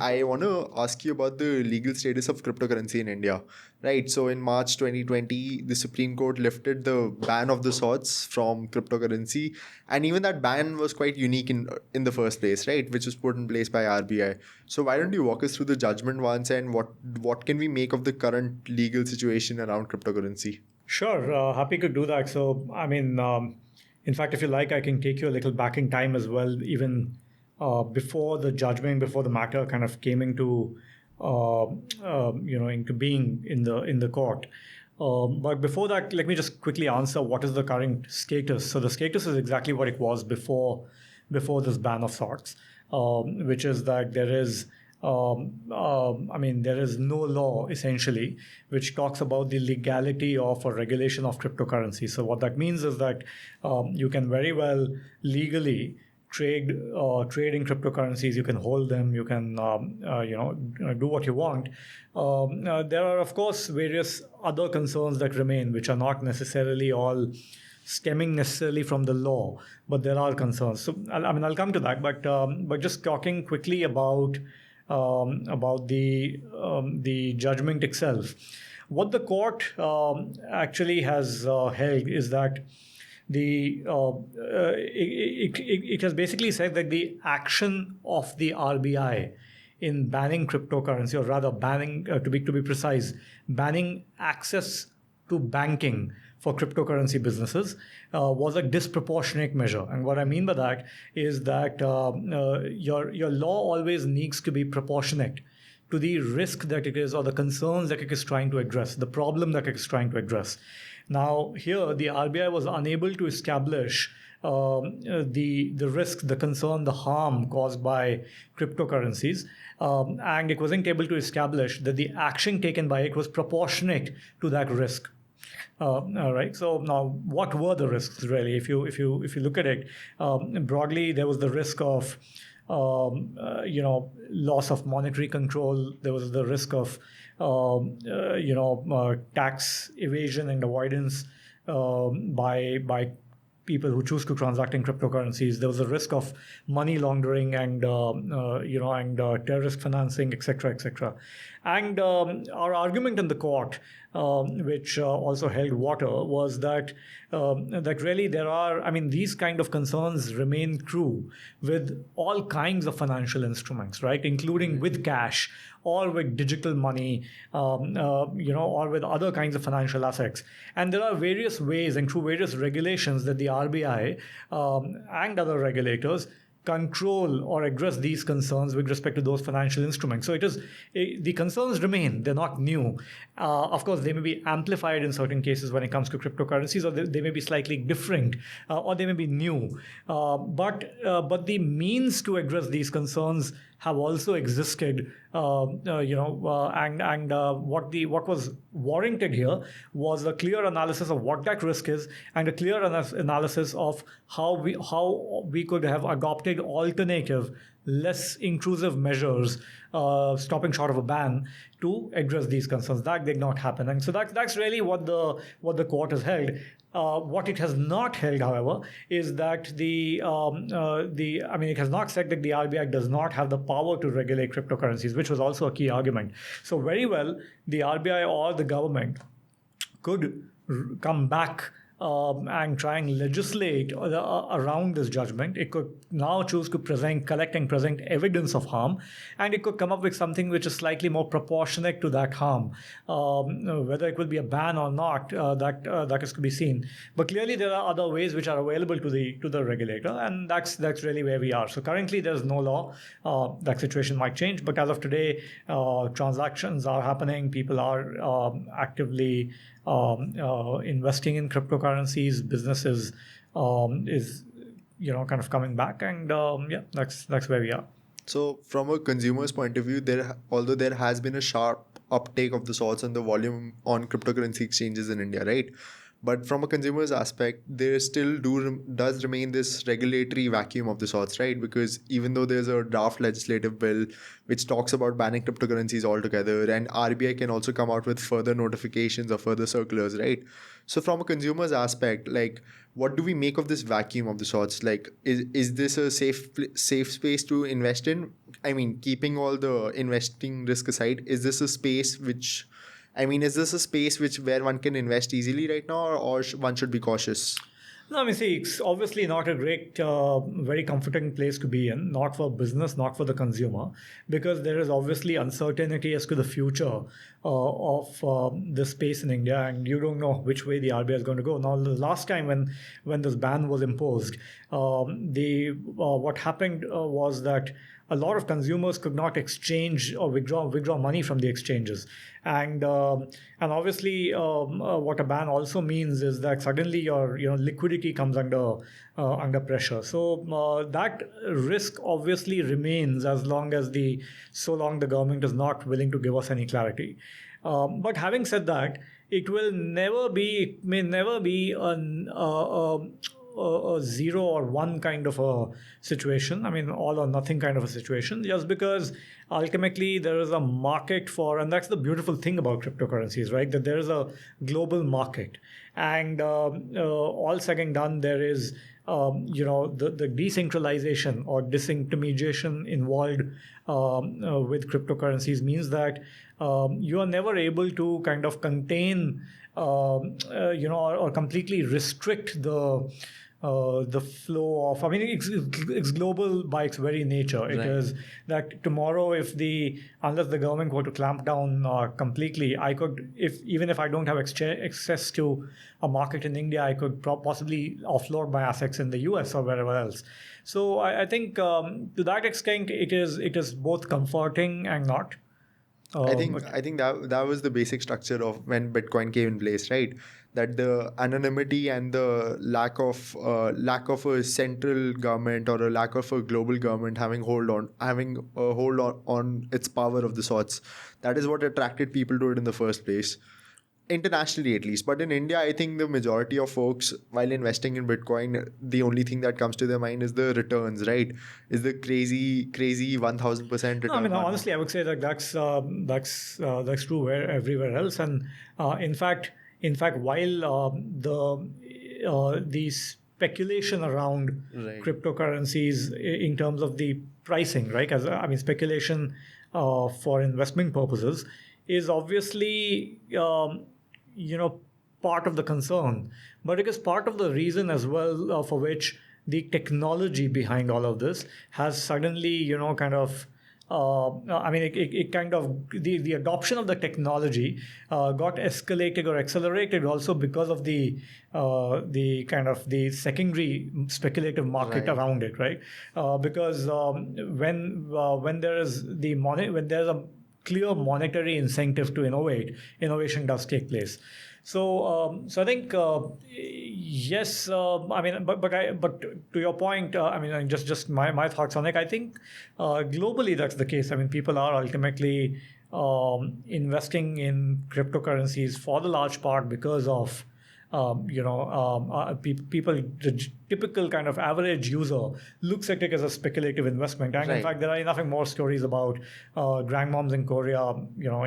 I want to ask you about the legal status of cryptocurrency in India. Right. So in March 2020, the Supreme Court lifted the ban of the sorts from cryptocurrency. And even that ban was quite unique in the first place, right? Which was put in place by RBI. So why don't you walk us through the judgment once and what can we make of the current legal situation around cryptocurrency? Sure, happy to do that. So, in fact, if you like, I can take you a little back in time as well, even before the judgment, before the matter kind of came into, into being in the court. But before that, let me just quickly answer what is the current status. So the status is exactly what it was before this ban of sorts, which is that there is. There is no law essentially which talks about the legality of a regulation of cryptocurrency. So what that means is that you can very well legally trade in cryptocurrencies. You can hold them. You can do what you want. There are of course various other concerns that remain, which are not necessarily all stemming necessarily from the law, but there are concerns. So I'll come to that. But just talking quickly about the judgment itself. What the court actually has held is that it has basically said that the action of the RBI in banning cryptocurrency, or rather banning, to be precise, banning access to banking for cryptocurrency businesses was a disproportionate measure. And what I mean by that is that your law always needs to be proportionate to the risk that it is, or the concerns that it is trying to address, the problem that it is trying to address. Now, here, the RBI was unable to establish the risk, the concern, the harm caused by cryptocurrencies, and it wasn't able to establish that the action taken by it was proportionate to that risk. All right. So now, what were the risks really? If you look at it broadly, there was the risk of loss of monetary control. There was the risk of tax evasion and avoidance by people who choose to transact in cryptocurrencies. There was a risk of money laundering and terrorist financing, etc., etc. And our argument in the court, which also held water, was that really there are, these kind of concerns remain true with all kinds of financial instruments, right, including with cash or with digital money, or with other kinds of financial assets. And there are various ways and through various regulations that the RBI and other regulators control or address these concerns with respect to those financial instruments. So the concerns remain, they're not new. Of course, they may be amplified in certain cases when it comes to cryptocurrencies, or they may be slightly different, or they may be new. But the means to address these concerns have also existed, what was warranted here was a clear analysis of what that risk is, and a clear analysis of how we could have adopted alternative, less intrusive measures, stopping short of a ban, to address these concerns. That did not happen, and so that's really what the court has held. What it has not held, however, is that it has not said that the RBI does not have the power to regulate cryptocurrencies, which was also a key argument. So very well, the RBI or the government could come back and try and legislate around this judgment. It could now choose to collect and present evidence of harm, and it could come up with something which is slightly more proportionate to that harm. Whether it will be a ban or not, that is to be seen. But clearly, there are other ways which are available to the regulator, and that's really where we are. So currently, there's no law. That situation might change, but as of today, transactions are happening. People are actively investing in cryptocurrencies. Businesses is kind of coming back, and that's where we are. So from a consumer's point of view, although there has been a sharp uptake of the sorts on the volume on cryptocurrency exchanges in India, right? But from a consumer's aspect, there still does remain this regulatory vacuum of the sorts, right? Because even though there's a draft legislative bill which talks about banning cryptocurrencies altogether, and RBI can also come out with further notifications or further circulars, right? So from a consumer's aspect, like, what do we make of this vacuum of the sorts? Like, is this a safe space to invest in? I mean, keeping all the investing risk aside, is this a space which, I mean, is this a space which where one can invest easily right now, or one should be cautious? No, I mean, see, it's obviously not a great, very comforting place to be in, not for business, not for the consumer, because there is obviously uncertainty as to the future of the space in India, and you don't know which way the RBI is going to go. Now, the last time when this ban was imposed, what happened was that a lot of consumers could not exchange or withdraw money from the exchanges, and obviously what a ban also means is that suddenly your liquidity comes under pressure. So that risk obviously remains as long as the government is not willing to give us any clarity. But having said that, it may never be a zero or one kind of a situation. I mean, all or nothing kind of a situation, just because ultimately there is a market for, and that's the beautiful thing about cryptocurrencies, right? That there is a global market. And all said and done, there is, the decentralization or disintermediation involved with cryptocurrencies means that you are never able to kind of contain, or completely restrict the flow of. I mean, it's global by its very nature. It is that tomorrow, unless the government were to clamp down completely, I could, even if I don't have access to a market in India, I could possibly offload my assets in the US or wherever else. So I think to that extent, it is both comforting and not. I think that was the basic structure of when Bitcoin came in place, right? That the anonymity and the lack of a central government or a lack of a global government having a hold on its power of the sorts. That is what attracted people to it in the first place, internationally at least. But in India, I think the majority of folks, while investing in Bitcoin, the only thing that comes to their mind is the returns, right? Is the crazy 1000% return. No, I mean, honestly, I would say that that's true everywhere else. And in fact, while the speculation around cryptocurrencies in terms of the pricing, right? Speculation for investment purposes is obviously part of the concern, but it is part of the reason as well for which the technology behind all of this has suddenly kind of the adoption of the technology got escalated or accelerated also because of the kind of the secondary speculative market around it, right? Because when there is when there's a clear monetary incentive to innovate, innovation does take place. So I think yes. But to your point, just my thoughts on it. I think globally that's the case. I mean, people are ultimately investing in cryptocurrencies for the large part because of people. The typical kind of average user looks at it as a speculative investment, and in fact, there are enough more stories about grandmoms in Korea,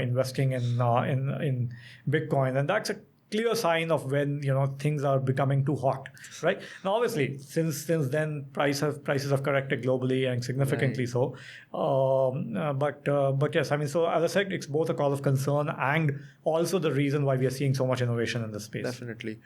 investing in Bitcoin, and that's a clear sign of when things are becoming too hot, right? Now, obviously, since then prices have corrected globally and significantly so. But yes, I mean, so as I said, it's both a cause of concern and also the reason why we are seeing so much innovation in this space. Definitely.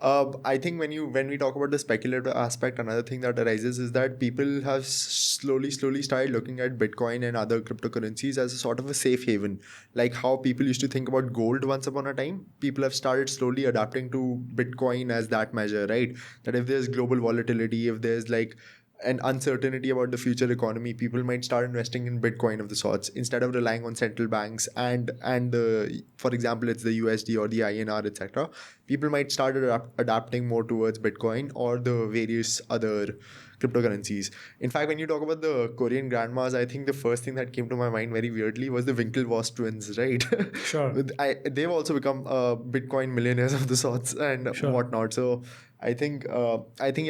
I think when we talk about the speculative aspect, another thing that arises is that people have slowly started looking at Bitcoin and other cryptocurrencies as a sort of a safe haven. Like how people used to think about gold once upon a time, people have started slowly adapting to Bitcoin as that measure, right? That if there's global volatility, if there's like an uncertainty about the future economy, people might start investing in Bitcoin of the sorts instead of relying on central banks and for example, it's the USD or the INR, etc. People might start adapting more towards Bitcoin or the various other cryptocurrencies. In fact, when you talk about the Korean grandmas, I think the first thing that came to my mind very weirdly was the Winklevoss twins, right? Sure. They've also become Bitcoin millionaires of the sorts and whatnot. So I think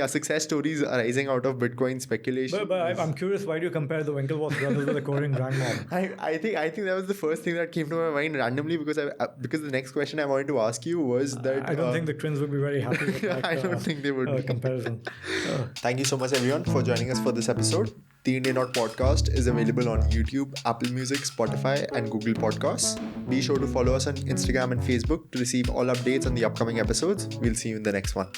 success stories arising out of Bitcoin speculation. But I'm curious, why do you compare the Winklevoss brothers with the Korean grandmom? I think that was the first thing that came to my mind randomly because the next question I wanted to ask you was that I don't think the twins would be very happy with that. I don't think they would be. Comparison. Thank you so much, everyone, for joining us for this episode. The Indianaut Podcast is available on YouTube, Apple Music, Spotify, and Google Podcasts. Be sure to follow us on Instagram and Facebook to receive all updates on the upcoming episodes. We'll see you in the next one.